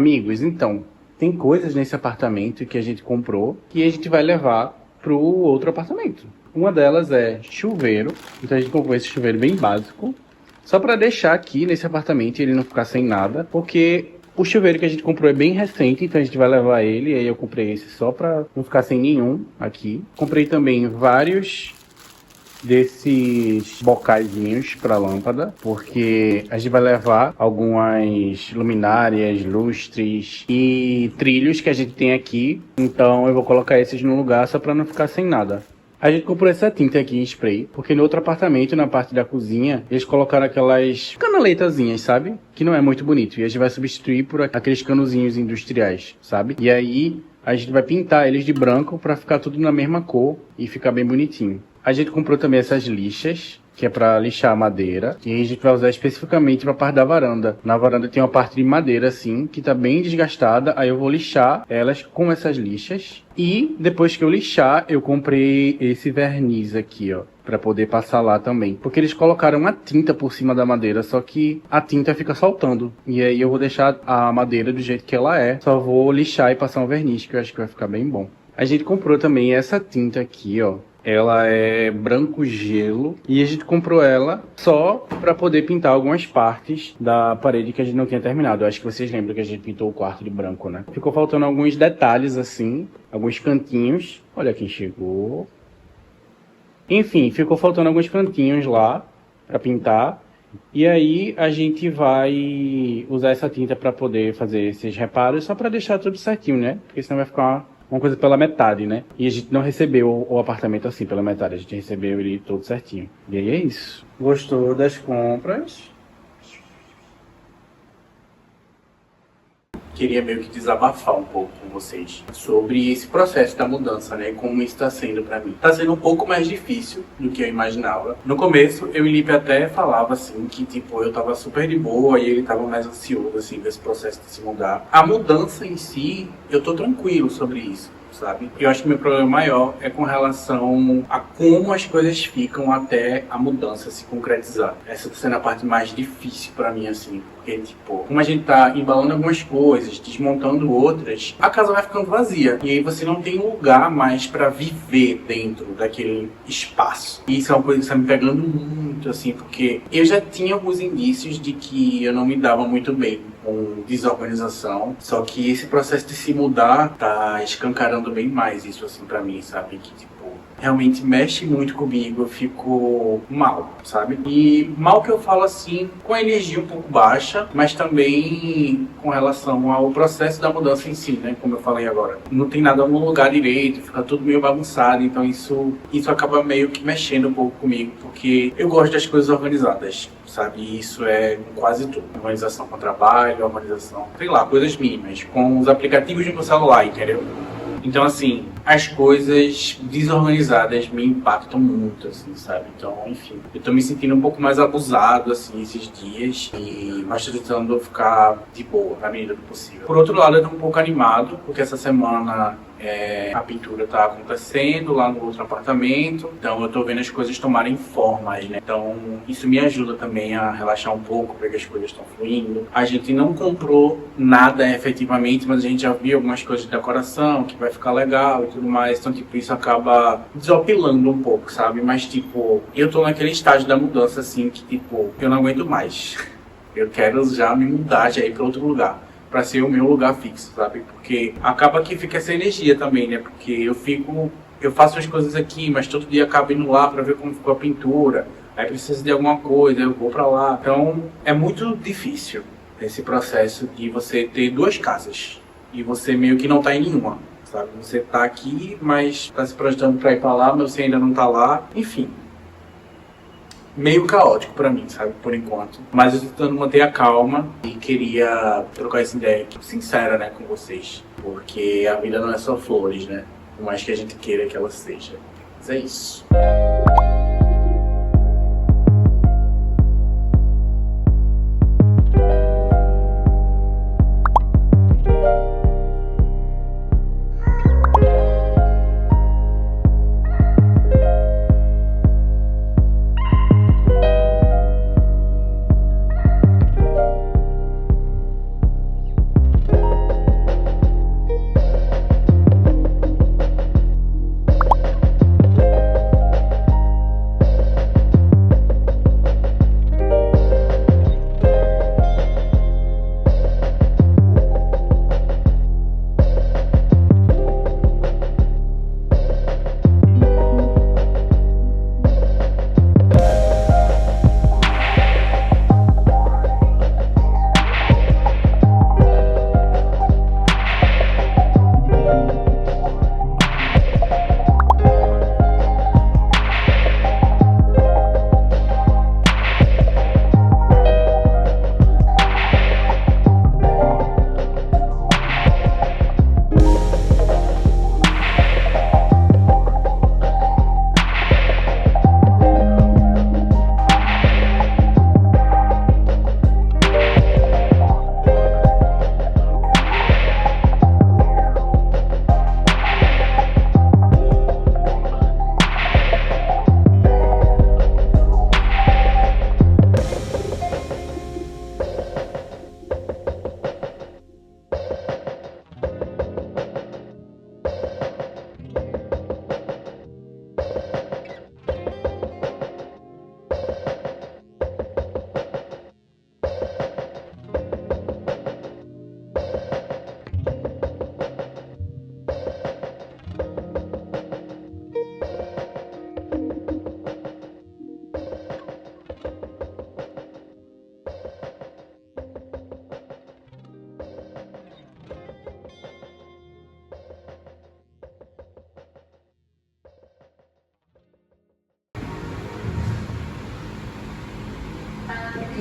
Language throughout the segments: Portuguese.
Amigos, então, tem coisas nesse apartamento que a gente comprou que a gente vai levar pro outro apartamento. Uma delas é chuveiro, então a gente comprou esse chuveiro bem básico, só para deixar aqui nesse apartamento e ele não ficar sem nada, porque o chuveiro que a gente comprou é bem recente, então a gente vai levar ele, e aí eu comprei esse só para não ficar sem nenhum aqui. Comprei também vários desses bocaizinhos para lâmpada, porque a gente vai levar algumas luminárias, lustres e trilhos que a gente tem aqui, então eu vou colocar esses no lugar só para não ficar sem nada. A gente comprou essa tinta aqui em spray, porque no outro apartamento, na parte da cozinha, eles colocaram aquelas canaletazinhas, sabe? Que não é muito bonito. E a gente vai substituir por aqueles canozinhos industriais, sabe? E aí a gente vai pintar eles de branco para ficar tudo na mesma cor e ficar bem bonitinho. A gente comprou também essas lixas, que é para lixar a madeira, e a gente vai usar especificamente para a parte da varanda. Na varanda tem uma parte de madeira assim, que tá bem desgastada, aí eu vou lixar elas com essas lixas. E depois que eu lixar, eu comprei esse verniz aqui, ó, para poder passar lá também. Porque eles colocaram uma tinta por cima da madeira, só que a tinta fica soltando. E aí eu vou deixar a madeira do jeito que ela é, só vou lixar e passar um verniz, que eu acho que vai ficar bem bom. A gente comprou também essa tinta aqui, ó. Ela é branco gelo e a gente comprou ela só para poder pintar algumas partes da parede que a gente não tinha terminado. Eu acho que vocês lembram que a gente pintou o quarto de branco, né? Ficou faltando alguns detalhes assim, alguns cantinhos. Olha quem chegou. Enfim, ficou faltando alguns cantinhos lá para pintar. E aí a gente vai usar essa tinta para poder fazer esses reparos só para deixar tudo certinho, né? Porque senão vai ficar uma coisa pela metade, né? E a gente não recebeu o apartamento assim pela metade, a gente recebeu ele todo certinho. E aí é isso. Gostou das compras? Queria meio que desabafar um pouco com vocês sobre esse processo da mudança, né? Como isso está sendo para mim. Tá sendo um pouco mais difícil do que eu imaginava. No começo, eu e Lipe até falava assim que, tipo, eu tava super de boa e ele tava mais ansioso, assim, desse processo de se mudar. A mudança em si, eu tô tranquilo sobre isso, sabe? Eu acho que meu problema maior é com relação a como as coisas ficam até a mudança se concretizar. Essa tá sendo a parte mais difícil pra mim, assim. Porque, tipo, como a gente tá embalando algumas coisas, desmontando outras, a casa vai ficando vazia. E aí você não tem lugar mais pra viver dentro daquele espaço. E isso é uma coisa que está me pegando muito, assim, porque eu já tinha alguns indícios de que eu não me dava muito bem com desorganização, só que esse processo de se mudar tá escancarando bem mais isso, assim, pra mim, sabe? Que, tipo, realmente mexe muito comigo, eu fico mal, sabe? E mal que eu falo assim, com a energia um pouco baixa, mas também com relação ao processo da mudança em si, né? Como eu falei agora. Não tem nada no lugar direito, fica tudo meio bagunçado, então isso acaba meio que mexendo um pouco comigo, porque eu gosto das coisas organizadas, sabe? E isso é quase tudo. Organização com trabalho, organização, sei lá, coisas mínimas, com os aplicativos do meu celular, entendeu? Então, assim, as coisas desorganizadas me impactam muito, assim, sabe? Então, enfim, eu tô me sentindo um pouco mais abusado, assim, esses dias, mas tô tentando ficar de boa, na medida do possível. Por outro lado, eu tô um pouco animado, porque essa semana a pintura tá acontecendo lá no outro apartamento, então eu tô vendo as coisas tomarem formas, né? Então isso me ajuda também a relaxar um pouco, ver que as coisas estão fluindo. A gente não comprou nada efetivamente, mas a gente já viu algumas coisas de decoração que vai ficar legal e tudo mais, então tipo, isso acaba desopilando um pouco, sabe? Mas tipo, eu tô naquele estágio da mudança assim que tipo, eu não aguento mais. Eu quero já me mudar, já ir pra outro lugar, para ser o meu lugar fixo, sabe? Porque acaba que fica essa energia também, né? Porque eu faço as coisas aqui, mas todo dia acabo indo lá para ver como ficou a pintura. Aí precisa de alguma coisa, eu vou para lá. Então é muito difícil esse processo de você ter duas casas e você meio que não tá em nenhuma, sabe? Você tá aqui, mas tá se projetando para ir para lá, mas você ainda não tá lá. Enfim, meio caótico pra mim, sabe, por enquanto. Mas eu tô tentando manter a calma e queria trocar essa ideia aqui, sincera, né, com vocês. Porque a vida não é só flores, né? Por mais que a gente queira que ela seja. Mas é isso.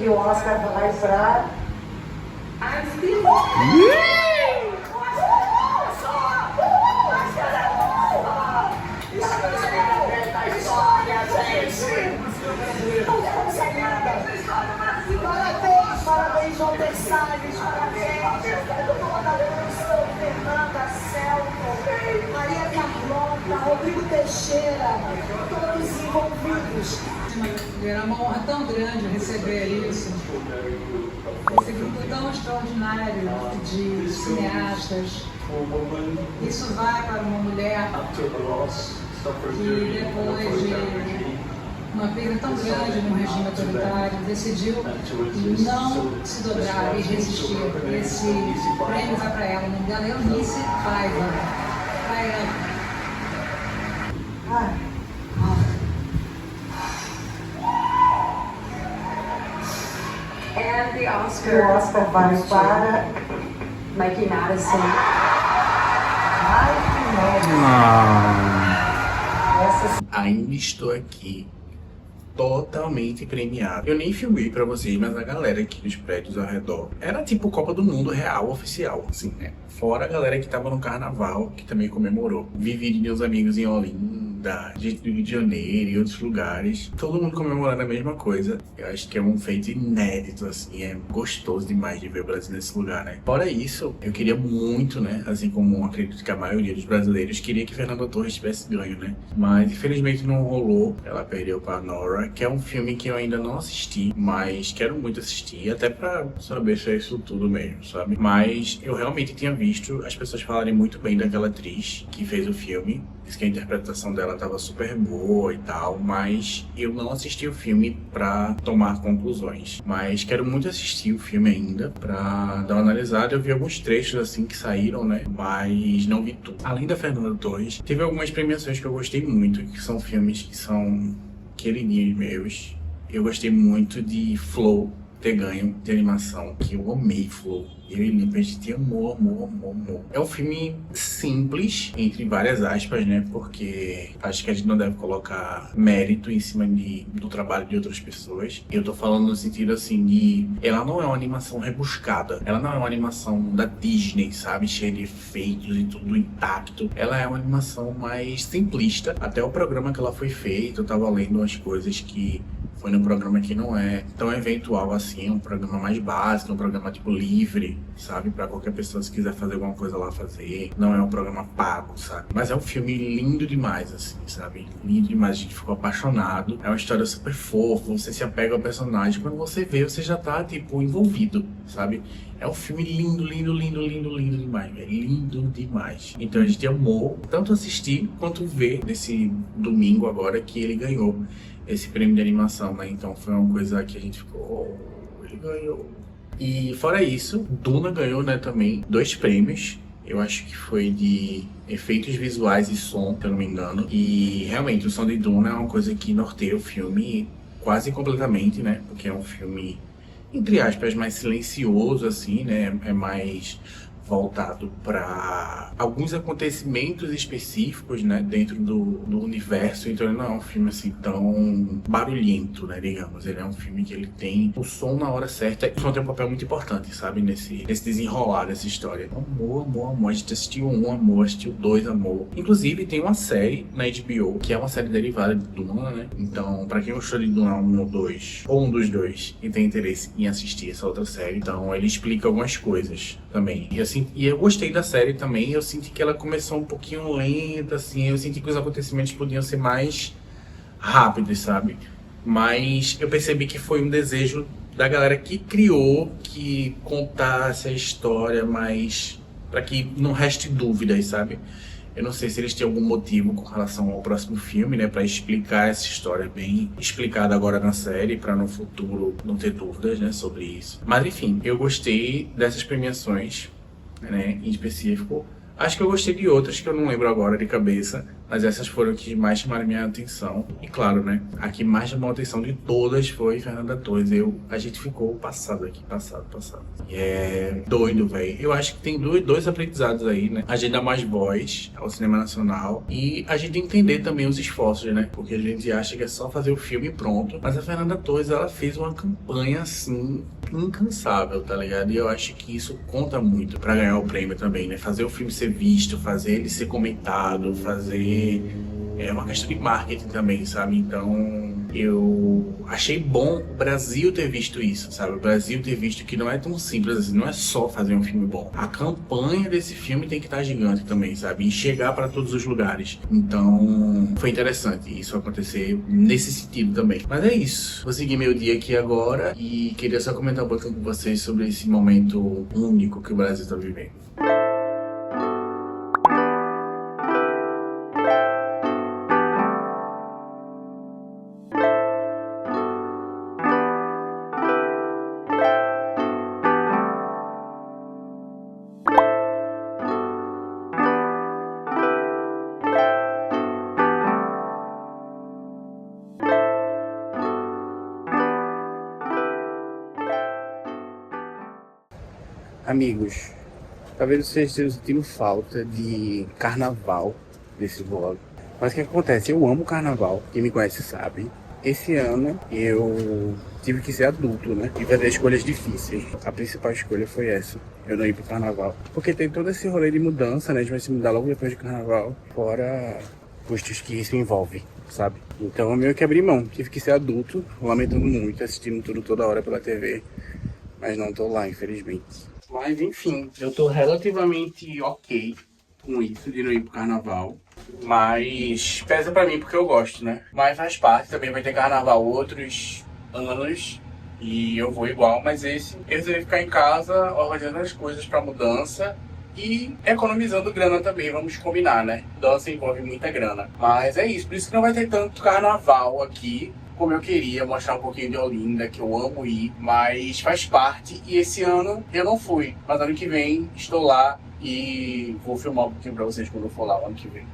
E o Oscar vai pra... Parabéns, João Versalhes, parabéns, Fernanda, Celto, Maria Carlota, Rodrigo Teixeira, todos envolvidos. Era uma honra tão grande receber isso, esse grupo tão extraordinário de cineastas. Isso vai para uma mulher que depois de uma perda tão grande no regime autoritário, decidiu não se dobrar e resistir. Esse prêmio vai para ela, o nome dela é Eunice Paiva. Para ela. And the Oscar vai para Mikey Madison. Ainda estou aqui totalmente premiado. Eu nem filmei pra vocês, mas a galera aqui dos prédios ao redor era tipo Copa do Mundo real, oficial, assim, né? Fora a galera que tava no carnaval, que também comemorou. Vi vídeo de meus amigos em Olinda, de Rio de Janeiro e outros lugares. Todo mundo comemorando a mesma coisa. Eu acho que é um feito inédito, assim, é gostoso demais de ver o Brasil nesse lugar, né? Fora isso, eu queria muito, né? Assim como acredito que a maioria dos brasileiros queria que Fernanda Torres tivesse ganho, né? Mas infelizmente não rolou. Ela perdeu pra Nora, que é um filme que eu ainda não assisti, mas quero muito assistir, até pra saber se é isso tudo mesmo, sabe? Mas eu realmente tinha visto as pessoas falarem muito bem daquela atriz que fez o filme, diz que a interpretação dela tava super boa e tal, mas eu não assisti o filme pra tomar conclusões. Mas quero muito assistir o filme ainda, pra dar uma analisada. Eu vi alguns trechos assim que saíram, né? Mas não vi tudo. Além da Fernanda Torres, teve algumas premiações que eu gostei muito, que são filmes que são queridinhos meus. Eu gostei muito de Flow ter ganho de animação, que eu amei Flow. Eu e Lipa, a gente amou. É um filme simples, entre várias aspas, né? Porque acho que a gente não deve colocar mérito em cima do trabalho de outras pessoas. Eu tô falando no sentido assim de... Ela não é uma animação rebuscada. Ela não é uma animação da Disney, sabe? Cheia de efeitos e tudo intacto. Ela é uma animação mais simplista. Até o programa que ela foi feita, eu tava lendo umas coisas que... Foi num programa que não é tão eventual assim, um programa mais básico, um programa tipo livre, sabe? Pra qualquer pessoa, se quiser fazer alguma coisa lá, fazer. Não é um programa pago, sabe? Mas é um filme lindo demais, assim, sabe? Lindo demais, a gente ficou apaixonado. É uma história super fofa, você se apega ao personagem. Quando você vê, você já tá, tipo, envolvido, sabe? É um filme lindo demais, velho. Lindo demais. Então a gente amou tanto assistir quanto ver nesse domingo agora que ele ganhou esse prêmio de animação, né? Então foi uma coisa que a gente ficou... ele ganhou. E fora isso, Duna ganhou, né, também 2 prêmios. Eu acho que foi de efeitos visuais e som, se eu não me engano. E realmente o som de Duna é uma coisa que norteia o filme quase completamente, né? Porque é um filme, entre aspas, mais silencioso, assim, né? É mais voltado para alguns acontecimentos específicos, né, dentro do universo. Então ele não é um filme assim tão barulhento, né, digamos. Ele é um filme que ele tem o som na hora certa. O som tem um papel muito importante, sabe, nesse desenrolar dessa história. Amor. A gente assistiu um, amor, assistiu 2, amor. Inclusive tem uma série na HBO, que é uma série derivada de Duna, né. Então, pra quem gostou de Duna 1 ou 2, ou um dos dois, e tem interesse em assistir essa outra série, então ele explica algumas coisas também. E assim, e eu gostei da série também. Eu senti que ela começou um pouquinho lenta, assim. Eu senti que os acontecimentos podiam ser mais rápidos, sabe? Mas eu percebi que foi um desejo da galera que criou que contasse a história mais... para que não reste dúvidas, sabe? Eu não sei se eles têm algum motivo com relação ao próximo filme, né? Pra explicar essa história bem explicada agora na série, pra no futuro não ter dúvidas, né, sobre isso. Mas enfim, eu gostei dessas premiações, né, em específico. Acho que eu gostei de outras que eu não lembro agora de cabeça, Mas essas foram que mais chamaram minha atenção. E claro, né, a que mais chamou a atenção de todas foi Fernanda Torres. A gente ficou passado aqui, passado. E é doido, velho. Eu acho que tem dois aprendizados aí, né? A gente dá mais voz ao cinema nacional e a gente entender também os esforços, né? Porque a gente acha que é só fazer o filme e pronto. Mas a Fernanda Torres, ela fez uma campanha, assim, incansável, tá ligado? E eu acho que isso conta muito pra ganhar o prêmio também, né? Fazer o filme ser visto, fazer ele ser comentado, fazer... É uma questão de marketing também, sabe? Então, eu achei bom o Brasil ter visto isso, sabe? O Brasil ter visto que não é tão simples assim, não é só fazer um filme bom. A campanha desse filme tem que estar gigante também, sabe? E chegar para todos os lugares. Então, foi interessante isso acontecer nesse sentido também. Mas é isso. Vou seguir meu dia aqui agora e queria só comentar um pouquinho com vocês sobre esse momento único que o Brasil está vivendo. Amigos, talvez vocês estejam sentindo falta de carnaval desse vlog. Mas o que acontece? Eu amo carnaval, quem me conhece sabe. Esse ano eu tive que ser adulto, né? E fazer escolhas difíceis. A principal escolha foi essa, eu não ir pro carnaval. Porque tem todo esse rolê de mudança, né? A gente vai se mudar logo depois do carnaval. Fora custos que isso envolve, sabe? Então eu meio que abri mão, tive que ser adulto, lamentando muito, assistindo tudo toda hora pela TV. Mas não tô lá, infelizmente. Mas enfim, eu tô relativamente ok com isso de não ir pro carnaval. Mas pesa pra mim porque eu gosto, né? Mas faz parte, também vai ter carnaval outros anos e eu vou igual. Mas esse, eu resolvi ficar em casa organizando as coisas pra mudança e economizando grana também, vamos combinar, né? Mudança envolve muita grana. Mas é isso, por isso que não vai ter tanto carnaval aqui como eu queria, mostrar um pouquinho de Olinda, que eu amo ir, mas faz parte. E esse ano eu não fui, mas ano que vem estou lá e vou filmar um pouquinho pra vocês quando eu for lá ano que vem.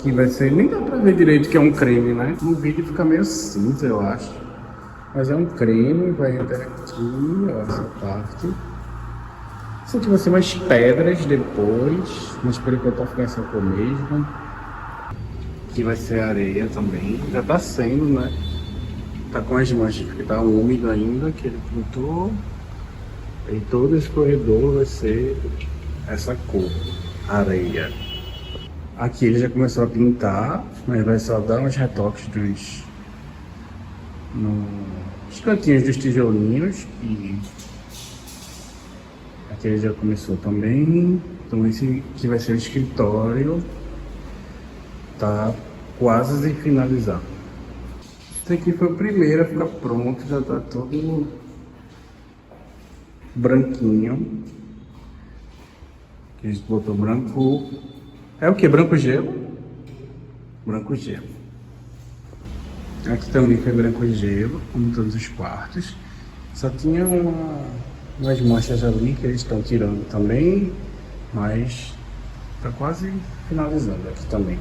Que vai ser, nem dá pra ver direito que é um creme, né? No vídeo fica meio cinza, eu acho. Mas é um creme, vai até aqui, ó, essa parte. Isso aqui vai ser umas pedras depois, mas por enquanto vai ficar essa cor mesmo. Aqui vai ser areia também, já tá sendo, né? Tá com as manchas, porque tá úmido ainda, que ele pintou. E todo esse corredor vai ser essa cor, areia. Aqui ele já começou a pintar, mas vai só dar uns retoques nos cantinhos dos tijolinhos. E aqui ele já começou também. Então esse aqui vai ser o escritório. Tá quase sem finalizar. Esse aqui foi o primeiro a ficar pronto, já tá todo branquinho. Aqui a gente botou branco. É o que? Branco gelo? Branco gelo. Aqui também foi branco gelo, como todos os quartos. Só tinha umas manchas ali que eles estão tirando também, mas tá quase finalizando aqui também.